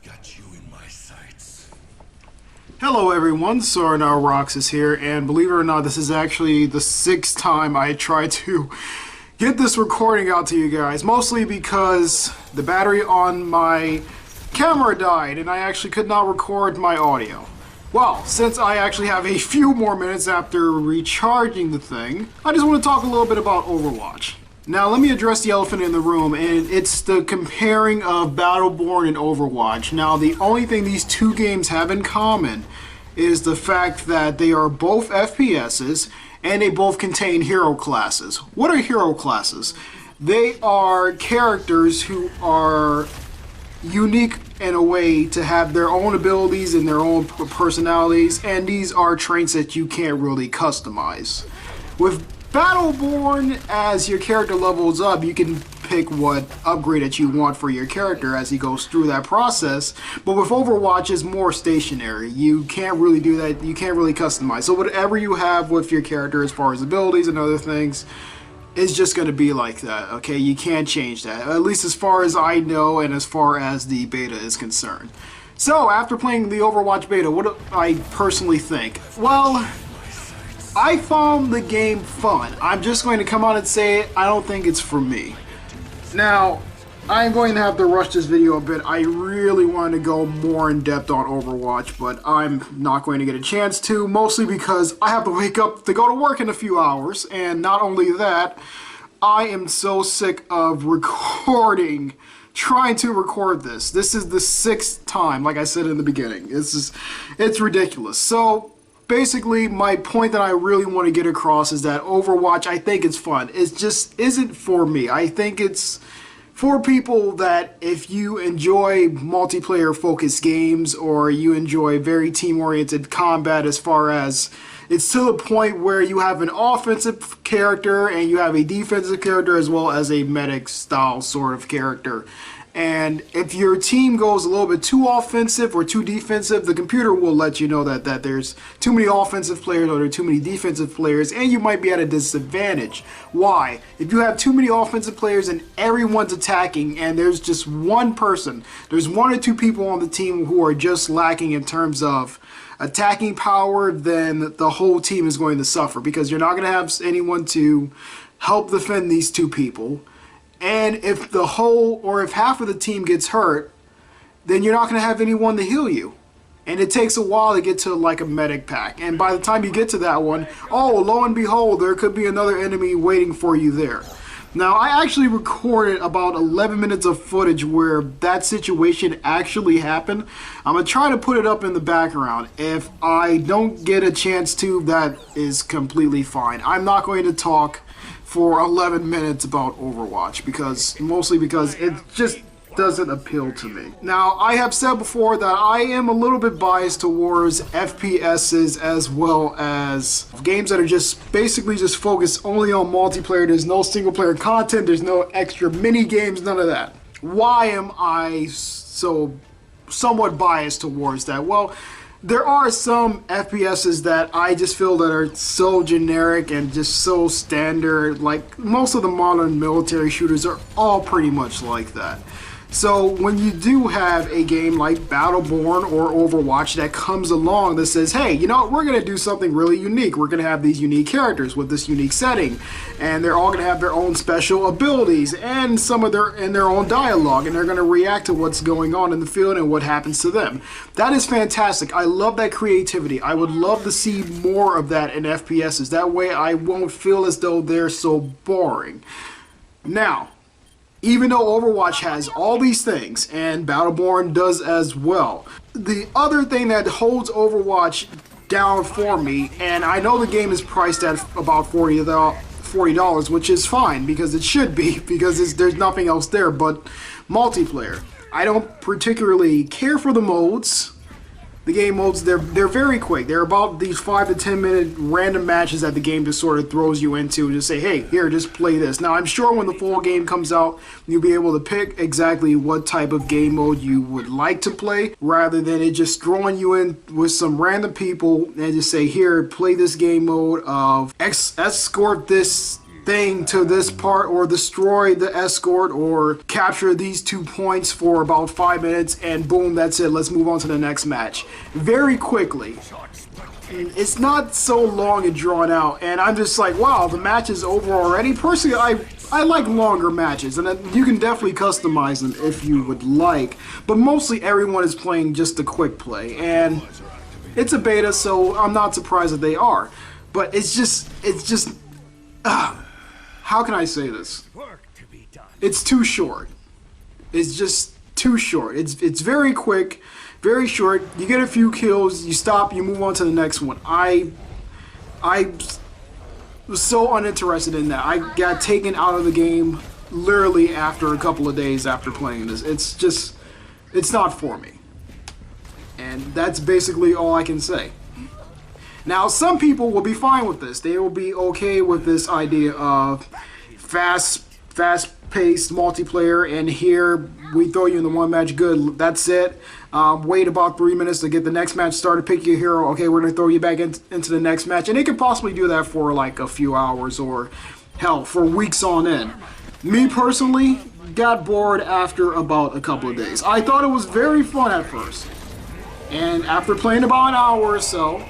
got you in my sights. Hello everyone, SoranotRoxas here, and believe it or not, this is actually the 6th time I tried to get this recording out to you guys, mostly because the battery on my camera died and I actually could not record my audio. Well, since I actually have a few more minutes after recharging the thing, I just want to talk a little bit about Overwatch. Now, let me address the elephant in the room, and it's the comparing of Battleborn and Overwatch. Now, the only thing these two games have in common is the fact that they are both FPSs, and they both contain hero classes. What are hero classes? They are characters who are unique in a way to have their own abilities and their own personalities, and these are traits that you can't really customize. With Battleborn, as your character levels up, you can pick what upgrade that you want for your character as he goes through that process. But with Overwatch, it's more stationary. You can't really do that. You can't really customize. So whatever you have with your character as far as abilities and other things, it's just going to be like that, okay? You can't change that, at least as far as I know and as far as the beta is concerned. So, after playing the Overwatch beta, what do I personally think? Well, I found the game fun. I'm just going to come out and say it, I don't think it's for me. Now, I'm going to have to rush this video a bit. I really want to go more in depth on Overwatch, but I'm not going to get a chance to, mostly because I have to wake up to go to work in a few hours, and not only that, I am so sick of trying to record this. This is the 6th time, like I said in the beginning. It's ridiculous. So, basically, my point that I really want to get across is that Overwatch, I think it's fun. It just isn't for me. I think it's for people that if you enjoy multiplayer focused games or you enjoy very team oriented combat, as far as it's to the point where you have an offensive character and you have a defensive character as well as a medic style sort of character. And if your team goes a little bit too offensive or too defensive, the computer will let you know that there's too many offensive players or there are too many defensive players, and you might be at a disadvantage. Why? If you have too many offensive players and everyone's attacking and there's just one person, there's one or two people on the team who are just lacking in terms of attacking power, then the whole team is going to suffer because you're not going to have anyone to help defend these two people. And if if half of the team gets hurt, then you're not going to have anyone to heal you. And it takes a while to get to like a medic pack. And by the time you get to that one, oh, lo and behold, there could be another enemy waiting for you there. Now, I actually recorded about 11 minutes of footage where that situation actually happened. I'm going to try to put it up in the background. If I don't get a chance to, that is completely fine. I'm not going to talk for 11 minutes about Overwatch mostly because it just doesn't appeal to me. Now, I have said before that I am a little bit biased towards FPSs as well as games that are just basically just focused only on multiplayer. There's no single player content, there's no extra mini games, none of that. Why am I so somewhat biased towards that? Well, there are some FPSs that I just feel that are so generic and just so standard. Like most of the modern military shooters are all pretty much like that. So when you do have a game like Battleborn or Overwatch that comes along that says, hey, you know what, we're going to do something really unique. We're going to have these unique characters with this unique setting, and they're all going to have their own special abilities and some of their own dialogue, and they're going to react to what's going on in the field and what happens to them. That is fantastic. I love that creativity. I would love to see more of that in FPSs. That way I won't feel as though they're so boring. Now, even though Overwatch has all these things, and Battleborn does as well, the other thing that holds Overwatch down for me, and I know the game is priced at about $40, which is fine, because it should be, because there's nothing else there but multiplayer. I don't particularly care for the modes. The game modes, they're very quick. They're about these 5 to 10 minute random matches that the game just sort of throws you into and just say, hey, here, just play this. Now, I'm sure when the full game comes out, you'll be able to pick exactly what type of game mode you would like to play, rather than it just throwing you in with some random people and just say, here, play this game mode of escort this thing to this part, or destroy the escort, or capture these 2 points for about 5 minutes, and boom, that's it. Let's move on to the next match very quickly. It's not so long and drawn out, and I'm just like, wow, the match is over already. Personally, I like longer matches, and you can definitely customize them if you would like, but mostly everyone is playing just a quick play, and it's a beta, so I'm not surprised that they are. But it's just how can I say this? It's too short. It's just too short. It's very quick, very short. You get a few kills, you stop, you move on to the next one. I was so uninterested in that. I got taken out of the game literally after a couple of days after playing this. It's not for me. And that's basically all I can say. Now, some people will be fine with this. They will be okay with this idea of fast-paced multiplayer, and here we throw you in the one match, good, that's it. Wait about 3 minutes to get the next match started, pick your hero, okay, we're going to throw you back into the next match. And they could possibly do that for like a few hours, or hell, for weeks on end. Me personally, got bored after about a couple of days. I thought it was very fun at first. And after playing about an hour or so,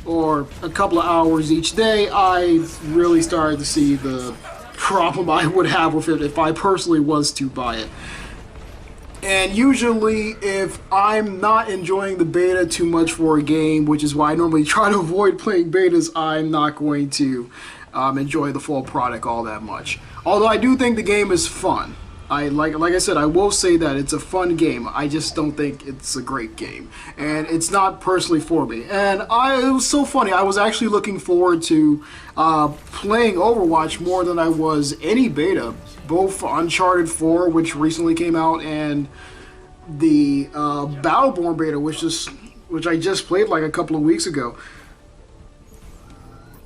or a couple of hours each day, I really started to see the problem I would have with it if I personally was to buy it. And usually, if I'm not enjoying the beta too much for a game, which is why I normally try to avoid playing betas, I'm not going to enjoy the full product all that much. Although I do think the game is fun. Like I said, I will say that it's a fun game. I just don't think it's a great game, and it's not personally for me. And it was so funny. I was actually looking forward to playing Overwatch more than I was any beta, both Uncharted 4, which recently came out, and the Battleborn beta, which I just played like a couple of weeks ago.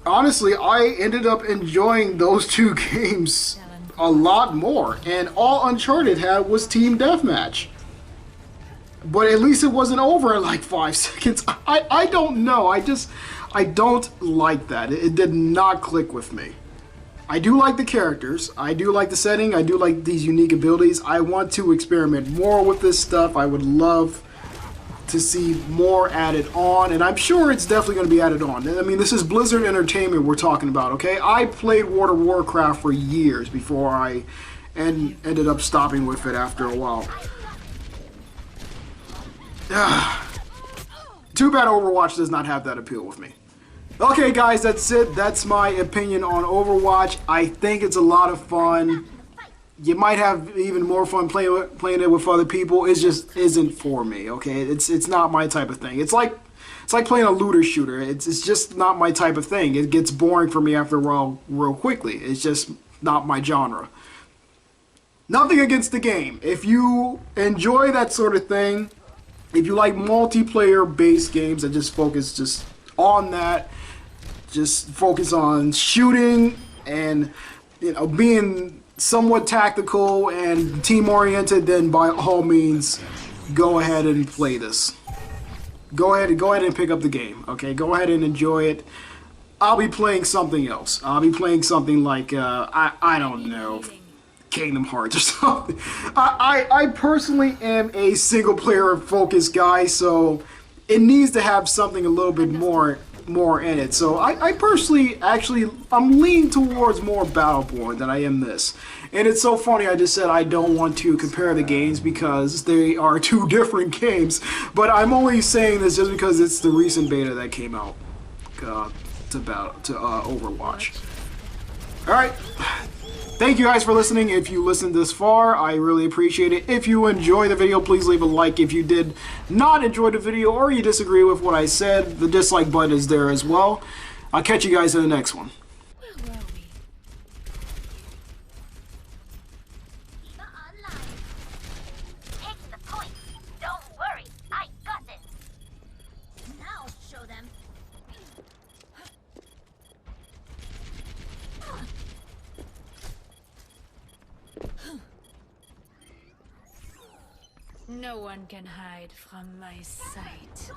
Honestly, I ended up enjoying those two games a lot more, and all Uncharted had was team deathmatch. But at least it wasn't over in like 5 seconds. I don't know. I don't like that. It did not click with me. I do like the characters. I do like the setting. I do like these unique abilities. I want to experiment more with this stuff. I would love to see more added on, and I'm sure it's definitely going to be added on. I mean, this is Blizzard Entertainment we're talking about, okay? I played World of Warcraft for years before I ended up stopping with it after a while. Too bad Overwatch does not have that appeal with me. Okay, guys, that's it. That's my opinion on Overwatch. I think it's a lot of fun. You might have even more fun playing it with other people. It just isn't for me, okay? It's not my type of thing. It's like playing a looter shooter. It's just not my type of thing. It gets boring for me after a while real quickly. It's just not my genre. Nothing against the game. If you enjoy that sort of thing, if you like multiplayer-based games that just focus just on that, just focus on shooting and, you know, being somewhat tactical and team-oriented, then by all means, go ahead and play this. Go ahead and pick up the game, okay? Go ahead and enjoy it. I'll be playing something else. I'll be playing something like, I don't know, Kingdom Hearts or something. I personally am a single-player focused guy, so it needs to have something a little bit more in it. So I personally, actually, I'm leaning towards more Battleborn than I am this. And it's so funny, I just said I don't want to compare the games because they are two different games, but I'm only saying this just because it's the recent beta that came out to Overwatch. Alright, thank you guys for listening. If you listened this far, I really appreciate it. If you enjoyed the video, please leave a like. If you did not enjoy the video or you disagree with what I said, the dislike button is there as well. I'll catch you guys in the next one. No one can hide from my sight.